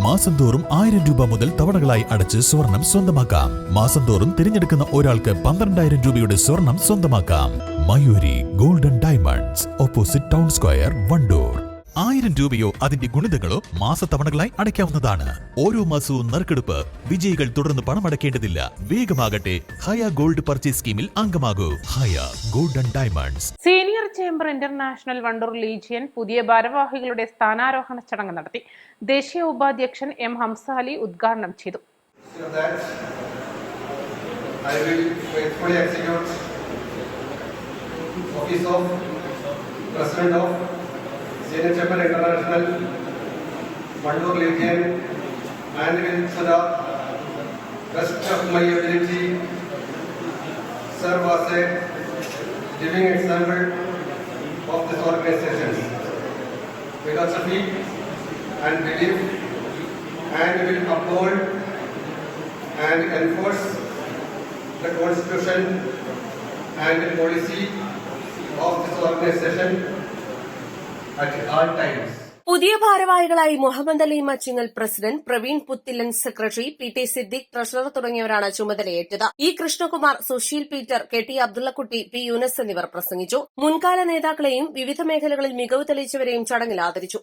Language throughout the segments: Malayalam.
മാസം തോറും 1000 രൂപ മുതൽ തവണകളായി അടച്ച് സ്വർണം സ്വന്തമാക്കാം. മാസം തോറും തിരഞ്ഞെടുക്കുന്ന ഒരാൾക്ക് 12,000 രൂപയുടെ സ്വർണം സ്വന്തമാക്കാം. Mayuri golden diamonds, opposite town square, Wandoor. 1000 രൂപയോ അതിന്റെ ഗുണിതങ്ങളോ മാസത്തവണകളായി അടയ്ക്കാവുന്നതാണ്. ഓരോ മാസവും നറുക്കെടുപ്പ്. വിജയികൾ തുടർന്ന് പണമടയ്ക്കേണ്ടതില്ല. വേഗമാകട്ടെ, ഹയ ഗോൾഡ് പർച്ചേസ് സ്കീമിൽ അംഗമാകൂ. Haya golden diamonds. Senior chamber international Wandoor legion പുതിയ ഭാരവാഹികളുടെ സ്ഥാനാരോഹണ ചടങ്ങ് നടത്തി. ദേശീയ ഉപാധ്യക്ഷൻ എം ഹംസ അലി ഉദ്ഘാടനം ചെയ്തു. Senior Chamber International, Vandoor Legion, and will to the best of my ability serve as a living example of this organization. Philosophy and belief, and will uphold and enforce the Constitution and the policy of this organization at all times. പുതിയ ഭാരവാഹികളായി Muhammad Ali Machingal president, Praveen Puthillan secretary, P T Siddique treasurer തുടങ്ങിയവരാണ് ചുമതലയേറ്റത്. E Krishnakumar, Susheel Peter, K T Abdullakutty, P Yunus എന്നിവർ പ്രസംഗിച്ചു. മുൻകാല നേതാക്കളെയും വിവിധ മേഖലകളിൽ മികവ് തെളിയിച്ചവരെയും ചടങ്ങിൽ ആദരിച്ചു.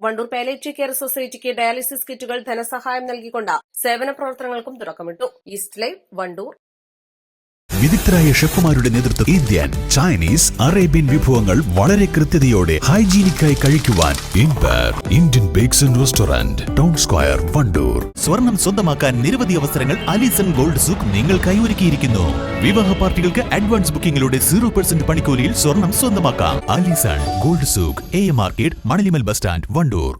വണ്ടൂർ പാലിയേറ്റീവ് കെയർ സൊസൈറ്റിക്ക് ഡയാലിസിസ് കിറ്റുകൾ ധനസഹായം നൽകിക്കൊണ്ട് സേവന പ്രവർത്തനങ്ങൾക്കും തുടക്കമിട്ടു. East live, Wandoor. വിദഗ്ധരായ ഷെഫുമാരുടെ നേതൃത്വം ഇന്ത്യൻ, ചൈനീസ്, അറേബ്യൻ വിഭവങ്ങൾ വളരെ കൃത്യതയോടെ ഹൈജീനിക്കായി കഴിക്കുവാൻ Indian bakes and restaurant, town square, Wandoor. സ്വർണം സ്വന്തമാക്കാൻ നിരവധി അവസരങ്ങൾ അലിസൺ ഗോൾഡ് സൂക്ക് നിങ്ങൾക്കായി ഒരുക്കിയിരിക്കുന്നു. വിവാഹ പാർട്ടികൾക്ക് അഡ്വാൻസ് ബുക്കിംഗിലൂടെ 0% പണിക്കൂലിയിൽ സ്വർണം സ്വന്തമാക്കാം. അലിസൺ ഗോൾഡ് സൂക്ക്, AM market, Manalimal bus stand, Wandoor.